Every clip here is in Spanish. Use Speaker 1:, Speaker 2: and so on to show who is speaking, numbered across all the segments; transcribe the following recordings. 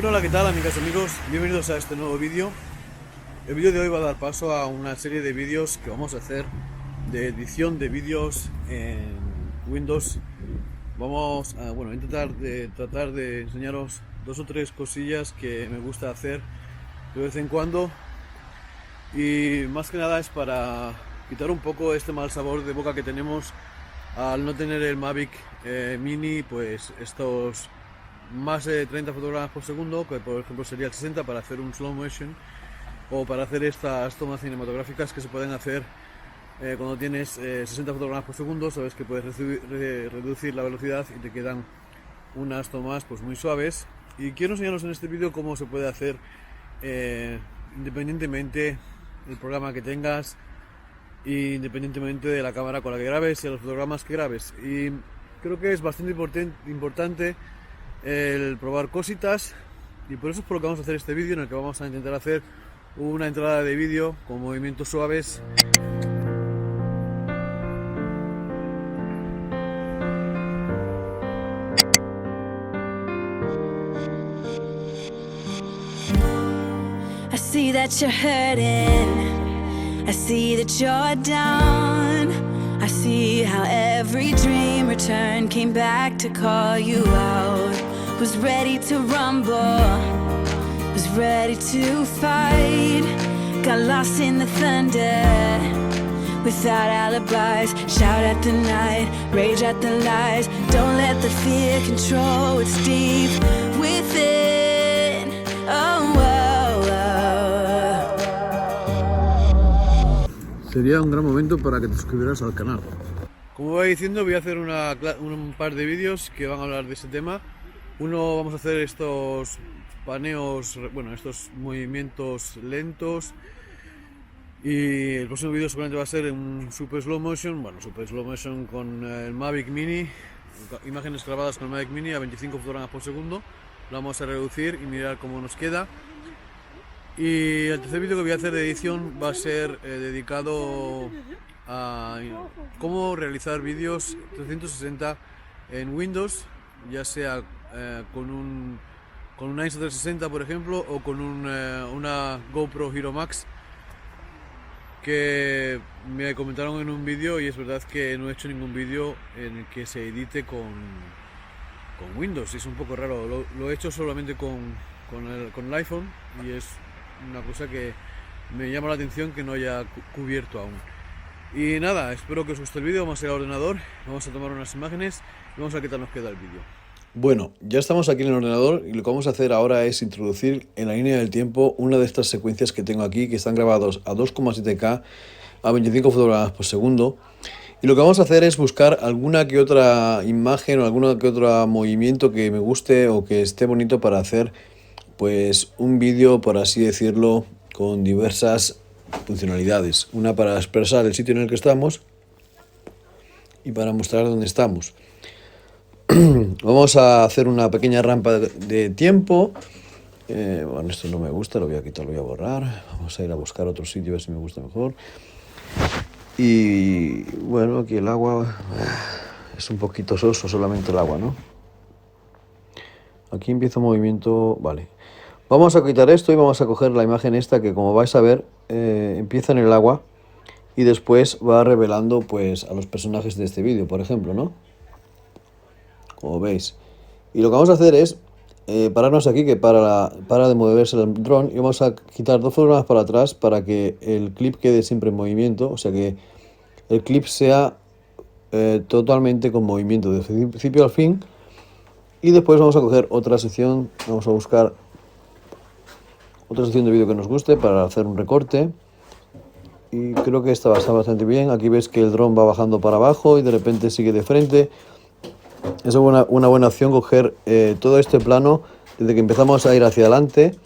Speaker 1: Bueno, hola, ¿qué tal, amigas y amigos? Bienvenidos a este nuevo vídeo. El vídeo de hoy va a dar paso a una serie de vídeos que vamos a hacer de edición de vídeos en Windows. Vamos a, tratar de enseñaros dos o tres cosillas que me gusta hacer de vez en cuando, y más que nada es para quitar un poco este mal sabor de boca que tenemos al no tener el Mavic Mini, pues estos más de 30 fotogramas por segundo, que por ejemplo sería el 60 para hacer un slow motion o para hacer estas tomas cinematográficas que se pueden hacer cuando tienes 60 fotogramas por segundo. Sabes que puedes reducir la velocidad y te quedan unas tomas pues muy suaves, y quiero enseñaros en este vídeo cómo se puede hacer independientemente del programa que tengas, independientemente de la cámara con la que grabes y de los fotogramas que grabes. Y creo que es bastante importante el probar cositas, y por eso es por lo que vamos a hacer este vídeo, en el que vamos a intentar hacer una entrada de vídeo con movimientos suaves.
Speaker 2: I see that you're hurting, I see that you're down, I see how every dream returned, came back to call you out, was ready to rumble, was ready to fight, got lost in the thunder, without alibis, shout at the night, rage at the lies, don't let the fear control what's deep within, oh,
Speaker 1: Sería un gran momento para que te suscribieras al canal. Como voy diciendo, voy a hacer un par de vídeos que van a hablar de ese tema. Uno, vamos a hacer estos paneos, bueno, estos movimientos lentos, y el próximo vídeo seguramente va a ser un super slow motion, con el Mavic Mini, imágenes grabadas con el Mavic Mini a 25 fotogramas por segundo. Lo vamos a reducir y mirar cómo nos queda. Y el tercer vídeo que voy a hacer de edición va a ser dedicado a cómo realizar vídeos 360 en Windows, ya sea con una Insta360 por ejemplo, o con una GoPro Hero Max, que me comentaron en un vídeo, y es verdad que no he hecho ningún vídeo en el que se edite con Windows, y es un poco raro. Lo he hecho solamente con el iPhone, y es una cosa que me llama la atención que no haya cubierto aún. Y nada, espero que os guste el vídeo. Vamos a ir al ordenador, vamos a tomar unas imágenes y vamos a ver qué tal nos queda el vídeo. Bueno, ya estamos aquí en el ordenador, y lo que vamos a hacer ahora es introducir en la línea del tiempo una de estas secuencias que tengo aquí, que están grabados a 2,7K a 25 fotogramas por segundo. Y lo que vamos a hacer es buscar alguna que otra imagen o alguna que otro movimiento que me guste o que esté bonito para hacer pues un vídeo, por así decirlo, con diversas funcionalidades. Una para expresar el sitio en el que estamos y para mostrar dónde estamos. Vamos a hacer una pequeña rampa de tiempo. Bueno, esto no me gusta, lo voy a quitar, lo voy a borrar. Vamos a ir a buscar otro sitio a ver si me gusta mejor. Y bueno, aquí el agua es un poquito soso, solamente el agua, ¿no? Aquí empieza un movimiento, vale. Vamos a quitar esto y vamos a coger la imagen esta, que como vais a ver empieza en el agua y después va revelando pues a los personajes de este vídeo, por ejemplo, ¿no? Como veis. Y lo que vamos a hacer es pararnos aquí, que para de moverse el dron, y vamos a quitar 2 fotogramas para atrás para que el clip quede siempre en movimiento, o sea que el clip sea totalmente con movimiento desde el principio al fin. Y después vamos a coger otra sección, vamos a buscar otra sección de vídeo que nos guste para hacer un recorte, y creo que esta va a estar bastante bien. Aquí ves que el dron va bajando para abajo y de repente sigue de frente. Es una buena opción coger todo este plano desde que empezamos a ir hacia adelante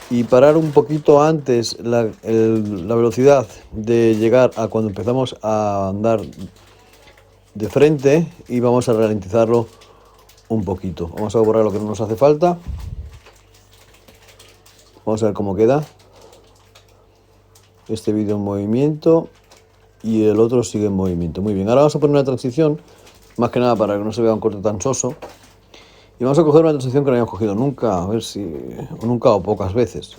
Speaker 1: y parar un poquito antes la velocidad de llegar a cuando empezamos a andar de frente, y vamos a ralentizarlo un poquito. Vamos a borrar lo que no nos hace falta. Vamos a ver cómo queda este vídeo en movimiento y el otro sigue en movimiento. Muy bien, ahora vamos a poner una transición, más que nada para que no se vea un corte tan soso. Y vamos a coger una transición que no hayamos cogido nunca, a ver si... o nunca o pocas veces.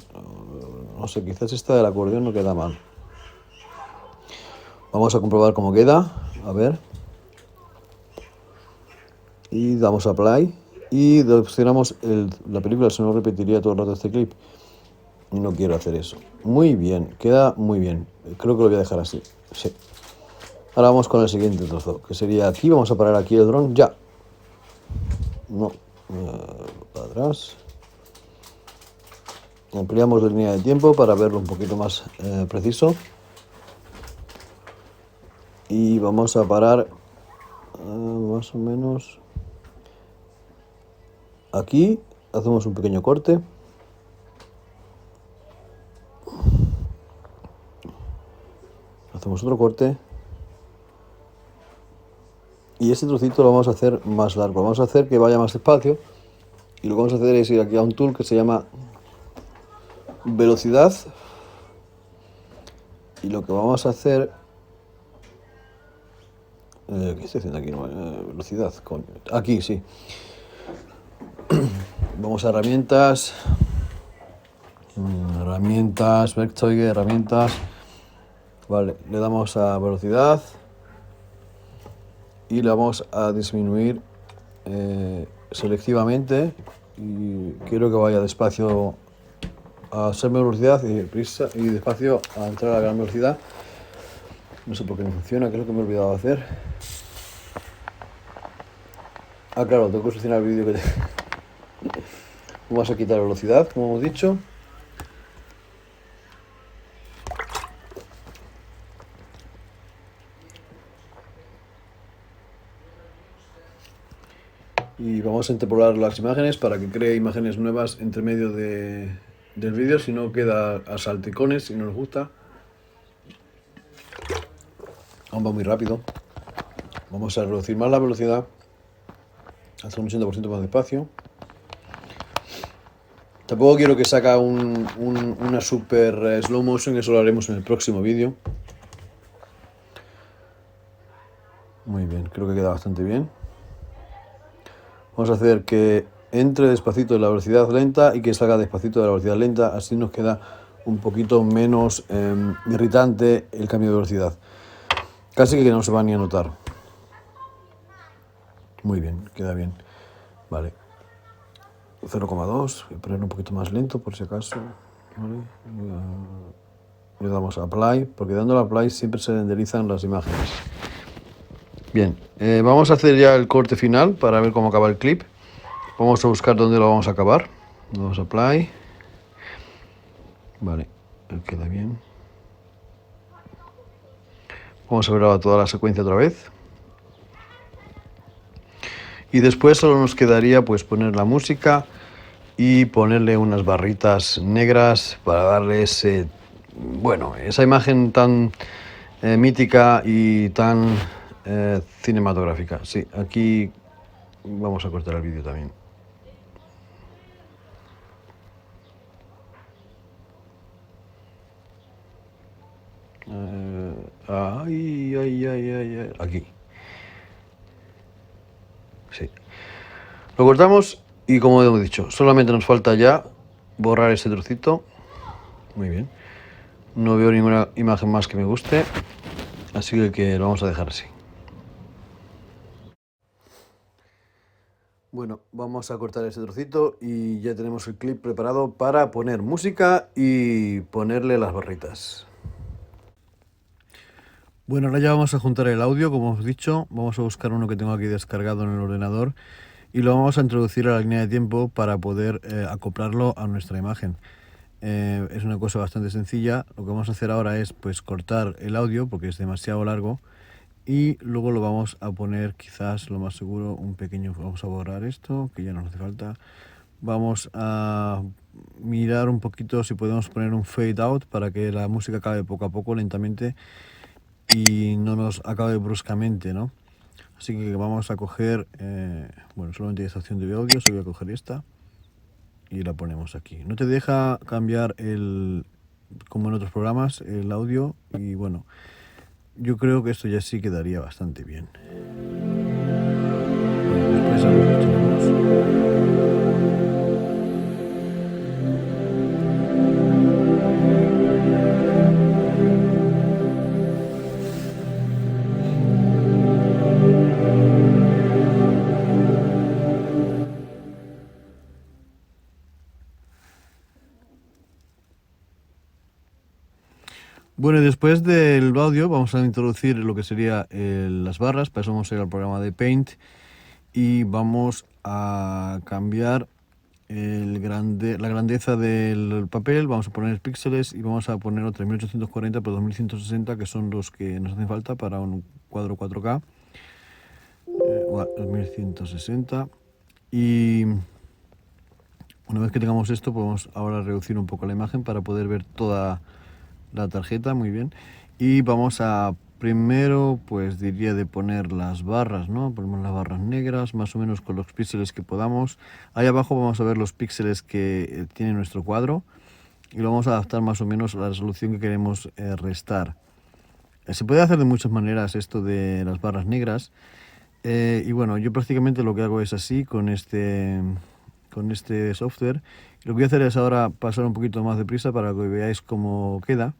Speaker 1: No sé, quizás esta del acordeón no queda mal. Vamos a comprobar cómo queda, a ver. Y damos a play. Y seleccionamos la película, si no repetiría todo el rato este clip. Y no quiero hacer eso. Muy bien, queda muy bien. Creo que lo voy a dejar así. Sí. Ahora vamos con el siguiente trozo, que sería aquí. Vamos a parar aquí el dron ya. No. Para atrás. Ampliamos la línea de tiempo para verlo un poquito más preciso. Y vamos a parar más o menos aquí. Hacemos un pequeño corte. Hacemos otro corte. Y este trocito lo vamos a hacer más largo. Vamos a hacer que vaya más despacio. Y lo que vamos a hacer es ir aquí a un tool que se llama velocidad. Y lo que vamos a hacer... ¿qué estoy haciendo aquí? Velocidad. Aquí, sí. Vamos a herramientas. Herramientas, Werkzeuge, herramientas. Vale, le damos a velocidad. Y le vamos a disminuir selectivamente. Y quiero que vaya despacio a ser velocidad y despacio a entrar a gran velocidad. No sé por qué no funciona, que es lo que me he olvidado de hacer. Ah, claro, tengo que seleccionar el vídeo que vamos a quitar velocidad, como hemos dicho. Y vamos a interpolar las imágenes para que cree imágenes nuevas entre medio del vídeo, si no queda a salticones, si no nos gusta. Aún va muy rápido. Vamos a reducir más la velocidad hasta un 80% más despacio. Tampoco quiero que saque una super slow motion, eso lo haremos en el próximo vídeo. Muy bien, creo que queda bastante bien. Vamos a hacer que entre despacito de la velocidad lenta y que salga despacito de la velocidad lenta, así nos queda un poquito menos irritante el cambio de velocidad. Casi que no se va ni a notar. Muy bien, queda bien. Vale. 0,2, voy a poner un poquito más lento por si acaso. Vale. Le damos a Apply, porque dándole a Apply siempre se renderizan las imágenes. Bien, vamos a hacer ya el corte final para ver cómo acaba el clip. Vamos a buscar dónde lo vamos a acabar. Vamos a Apply. Vale, queda bien. Vamos a ver ahora toda la secuencia otra vez. Y después solo nos quedaría pues poner la música y ponerle unas barritas negras para darle ese, bueno, esa imagen tan mítica y tan cinematográfica. Sí, aquí vamos a cortar el vídeo también. Aquí. Sí. Lo cortamos y como hemos dicho, solamente nos falta ya borrar este trocito. Muy bien. No veo ninguna imagen más que me guste, así que lo vamos a dejar así. Bueno, vamos a cortar este trocito y ya tenemos el clip preparado para poner música y ponerle las barritas. Bueno, ahora ya vamos a juntar el audio, como os he dicho. Vamos a buscar uno que tengo aquí descargado en el ordenador y lo vamos a introducir a la línea de tiempo para poder acoplarlo a nuestra imagen. Es una cosa bastante sencilla. Lo que vamos a hacer ahora es pues cortar el audio porque es demasiado largo y luego lo vamos a poner, quizás lo más seguro, un pequeño... Vamos a borrar esto, que ya no nos hace falta. Vamos a mirar un poquito si podemos poner un fade out para que la música acabe poco a poco, lentamente, y no nos acabe bruscamente, ¿no? Así que vamos a coger, bueno, solamente hay esta opción de audio, so voy a coger esta y la ponemos aquí. No te deja cambiar como en otros programas, el audio, y bueno, yo creo que esto ya sí quedaría bastante bien. Después Bueno, y después del audio vamos a introducir lo que sería las barras. Para eso vamos a ir al programa de Paint y vamos a cambiar la grandeza del papel. Vamos a poner píxeles y vamos a poner 3840 por 2160, que son los que nos hacen falta para un cuadro 4K. 2160. Y una vez que tengamos esto, podemos ahora reducir un poco la imagen para poder ver toda la tarjeta. Muy bien. Y vamos a primero, pues diría de poner las barras, ¿no? Ponemos las barras negras, más o menos con los píxeles que podamos. Ahí abajo vamos a ver los píxeles que tiene nuestro cuadro y lo vamos a adaptar más o menos a la resolución que queremos restar. Se puede hacer de muchas maneras esto de las barras negras. Y bueno, yo prácticamente lo que hago es así con este software. Lo que voy a hacer es ahora pasar un poquito más deprisa para que veáis cómo queda.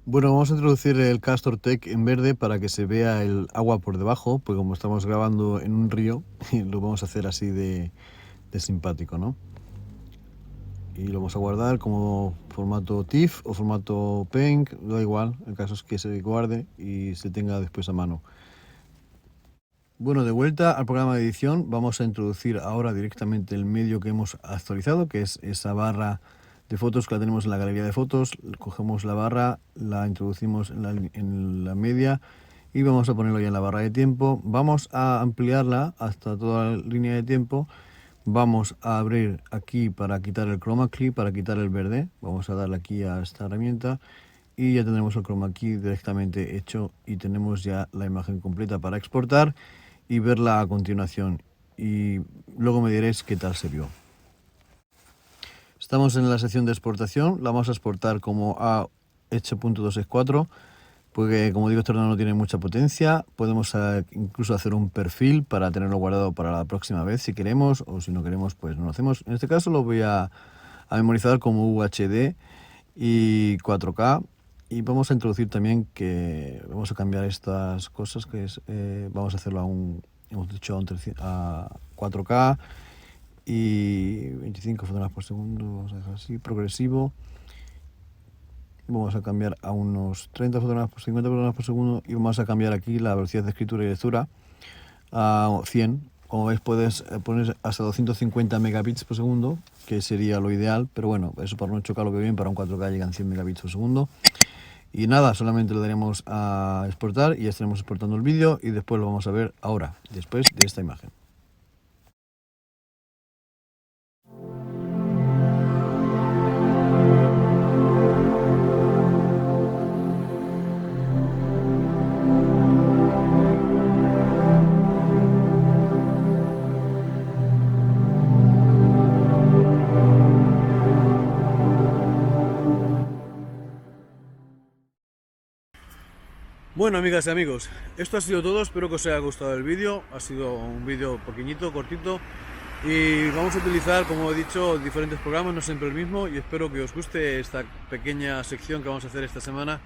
Speaker 1: Bueno, vamos a introducir el Castor Tech en verde para que se vea el agua por debajo, pues como estamos grabando en un río, lo vamos a hacer así de simpático, ¿no? Y lo vamos a guardar como formato TIFF o formato Paint, da igual, el caso es que se guarde y se tenga después a mano. Bueno, de vuelta al programa de edición, vamos a introducir ahora directamente el medio que hemos actualizado, que es esa barra de fotos que la tenemos en la galería de fotos. Cogemos la barra, la introducimos en la media y vamos a ponerlo ya en la barra de tiempo. Vamos a ampliarla hasta toda la línea de tiempo. Vamos a abrir aquí para quitar el chroma key, para quitar el verde. Vamos a darle aquí a esta herramienta y ya tendremos el chroma key directamente hecho y tenemos ya la imagen completa para exportar y verla a continuación. Y luego me diréis qué tal se vio. Estamos en la sección de exportación, la vamos a exportar como AH.264, porque como digo, este ordenador no tiene mucha potencia. Podemos incluso hacer un perfil para tenerlo guardado para la próxima vez si queremos, o si no queremos pues no lo hacemos. En este caso lo voy a memorizar como UHD y 4K. Y vamos a introducir también que vamos a cambiar estas cosas, que es, vamos a hacerlo hemos dicho a 4K y 25 fotogramas por segundo, vamos a dejar así, progresivo. Vamos a cambiar a unos 30 fotogramas por 50 fotogramas por segundo y vamos a cambiar aquí la velocidad de escritura y lectura a 100. Como veis, puedes poner hasta 250 megabits por segundo, que sería lo ideal, pero bueno, eso para un 8K lo veo bien, para un 4K llegan 100 megabits por segundo. Y nada, solamente le daremos a exportar y ya estaremos exportando el vídeo y después lo vamos a ver ahora, después de esta imagen. Bueno, amigas y amigos, esto ha sido todo, espero que os haya gustado el vídeo. Ha sido un vídeo pequeñito, cortito, y vamos a utilizar, como he dicho, diferentes programas, no siempre el mismo, y espero que os guste esta pequeña sección que vamos a hacer esta semana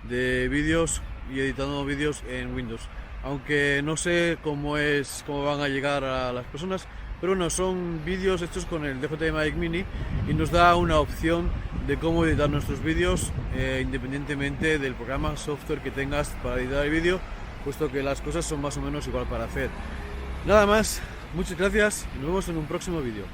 Speaker 1: de vídeos y editando vídeos en Windows. Aunque no sé cómo van a llegar a las personas, pero bueno, son vídeos hechos con el DJI Mavic Mini y nos da una opción de cómo editar nuestros vídeos independientemente del programa, software que tengas para editar el vídeo, puesto que las cosas son más o menos igual para hacer. Nada más, muchas gracias y nos vemos en un próximo vídeo.